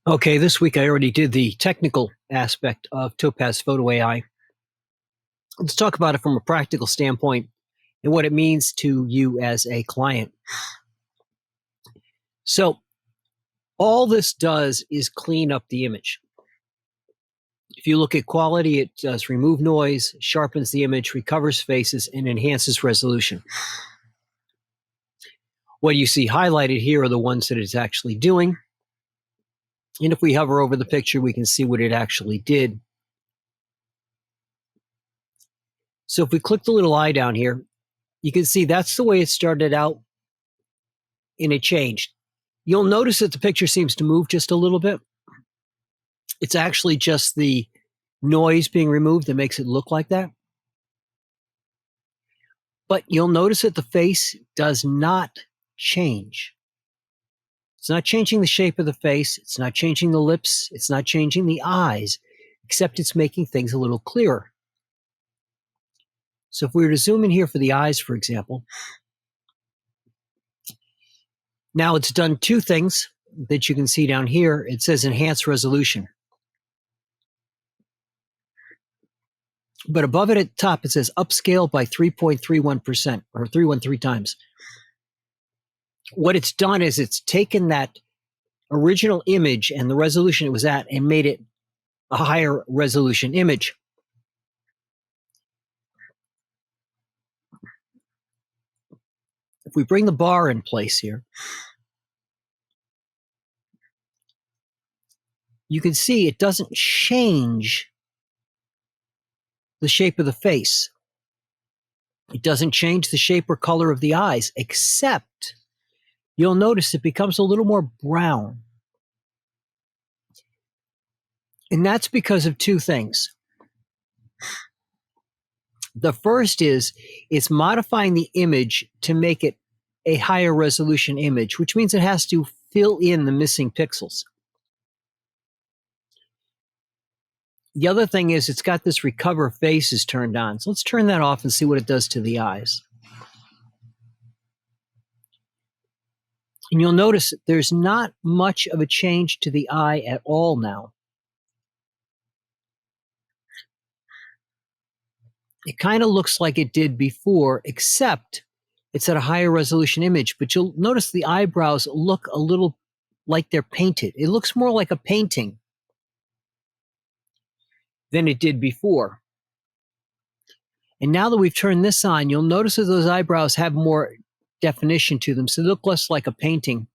Okay, this week I already did the technical aspect of Topaz Photo AI. Let's talk about it from a practical standpoint and what it means to you as a client. So, all this does is clean up the image. If you look at quality, it does remove noise, sharpens the image, recovers faces, and enhances resolution. What you see highlighted here are the ones that it's actually doing. And if we hover over the picture, we can see what it actually did. So if we click the little eye down here, you can see that's the way it started out and it changed. You'll notice that the picture seems to move just a little bit. It's actually just the noise being removed that makes it look like that. But you'll notice that the face does not change. It's not changing the shape of the face. It's not changing the lips. It's not changing the eyes, except it's making things a little clearer. So if we were to zoom in here for the eyes, for example, now it's done two things that you can see down here. It says enhance resolution. But above it at the top, it says upscale by 3.31% or 313 times. What it's done is it's taken that original image and the resolution it was at and made it a higher resolution image. If we bring the bar in place here, you can see it doesn't change the shape of the face. It doesn't change the shape or color of the eyes, except you'll notice it becomes a little more brown. And that's because of two things. The first is it's modifying the image to make it a higher resolution image, which means it has to fill in the missing pixels. The other thing is it's got this recover faces turned on. So let's turn that off and see what it does to the eyes. And you'll notice there's not much of a change to the eye at all now. It kind of looks like it did before, except it's at a higher resolution image. But you'll notice the eyebrows look a little like they're painted. It looks more like a painting than it did before. And now that we've turned this on, you'll notice that those eyebrows have more definition to them. So they look less like a painting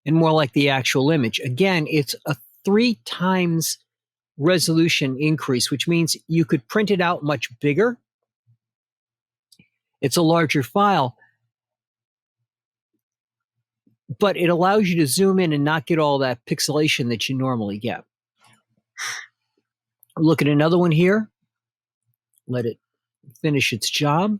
and more like the actual image. Again, it's a 3 times resolution increase, which means you could print it out much bigger. It's a larger file, but it allows you to zoom in and not get all that pixelation that you normally get. Look at another one here. Let it finish its job.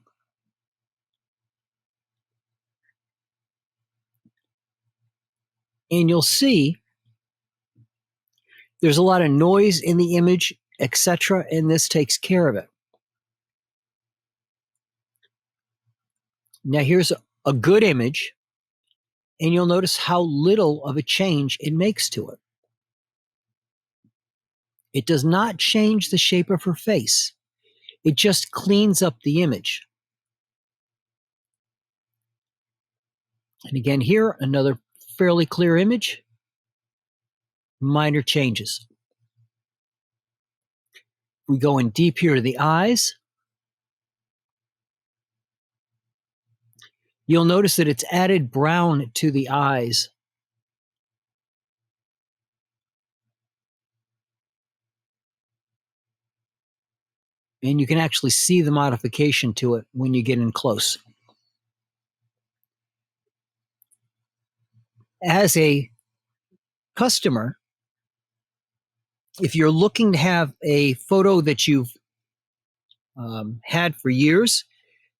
And you'll see there's a lot of noise in the image, etc., and this takes care of it. Now here's a good image, and you'll notice how little of a change it makes to it. It does not change the shape of her face. It just cleans up the image. And again, here, another fairly clear image. Minor changes. We go in deep here to the eyes. You'll notice that it's added brown to the eyes. And you can actually see the modification to it when you get in close. As a customer, if you're looking to have a photo that you've had for years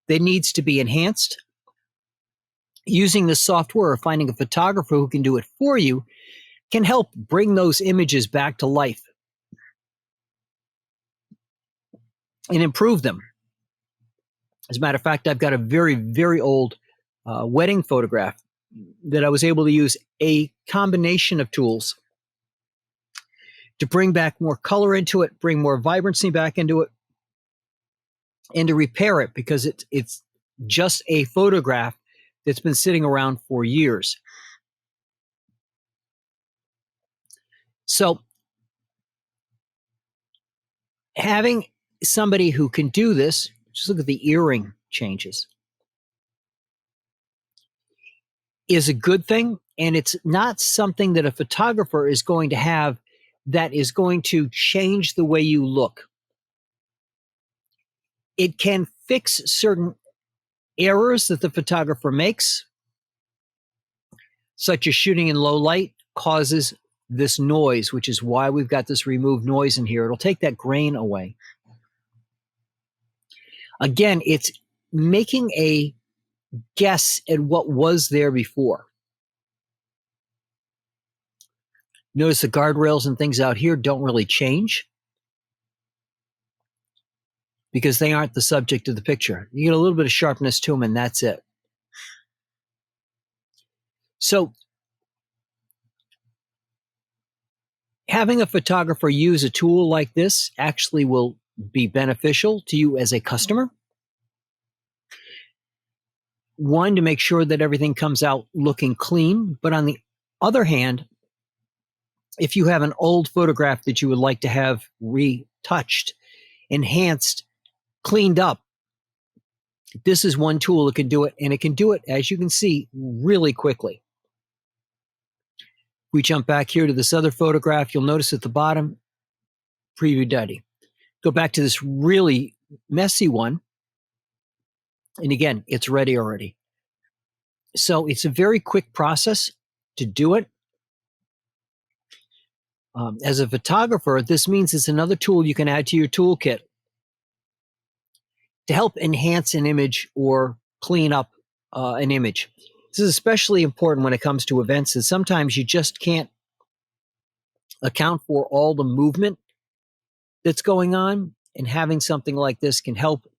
that needs to be enhanced, using the software or finding a photographer who can do it for you can help bring those images back to life and improve them. As a matter of fact, I've got a very, very old wedding photograph that I was able to use a combination of tools to bring back more color into it, bring more vibrancy back into it, and to repair it, because it's just a photograph that's been sitting around for years. So having somebody who can do this, just look at the earring changes, is a good thing. And it's not something that a photographer is going to have that is going to change the way you look. It can fix certain errors that the photographer makes, such as shooting in low light causes this noise, which is why we've got this remove noise in here. It'll take that grain away. Again, it's making a guess at what was there before. Notice the guardrails and things out here don't really change because they aren't the subject of the picture. You get a little bit of sharpness to them, and that's it. So having a photographer use a tool like this actually will be beneficial to you as a customer. One, to make sure that everything comes out looking clean. But on the other hand, if you have an old photograph that you would like to have retouched, enhanced, cleaned up, this is one tool that can do it. And it can do it, as you can see, really quickly. We jump back here to this other photograph. You'll notice at the bottom, preview ready. Go back to this really messy one. And again, it's ready already. So it's a very quick process to do it. As a photographer, this means it's another tool you can add to your toolkit to help enhance an image or clean up an image. This is especially important when it comes to events, and sometimes you just can't account for all the movement that's going on, and having something like this can help.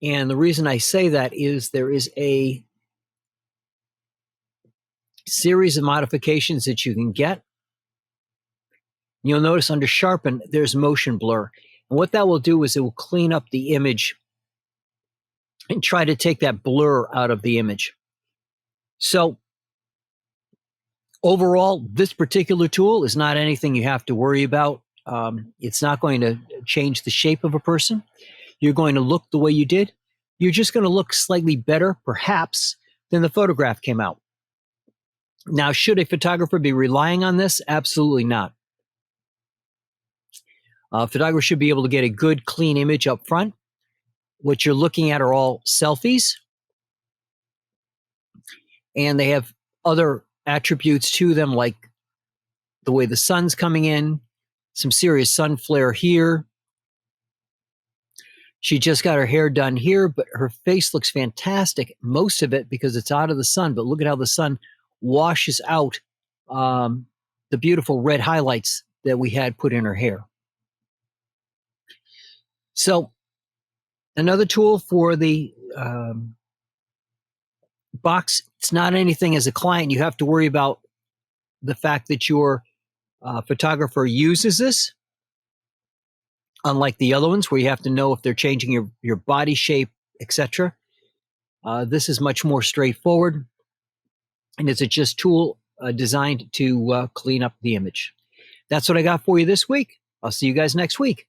And the reason I say that is there is a series of modifications that you can get. You'll notice under sharpen, there's motion blur. And what that will do is it will clean up the image and try to take that blur out of the image. So overall, this particular tool is not anything you have to worry about. It's not going to change the shape of a person. You're going to look the way you did. You're just going to look slightly better, perhaps, than the photograph came out. Now, should a photographer be relying on this? Absolutely not. Photographers should be able to get a good, clean image up front. What you're looking at are all selfies, and they have other attributes to them, like the way the sun's coming in, some serious sun flare here. She just got her hair done here, but her face looks fantastic, most of it because it's out of the sun. But look at how the sun washes out the beautiful red highlights that we had put in her hair. So another tool for the box, it's not anything as a client you have to worry about the fact that your photographer uses this, unlike the other ones where you have to know if they're changing your body shape, etc. This is much more straightforward, and it's a just tool designed to clean up the image. That's what I got for you this week. I'll see you guys next week.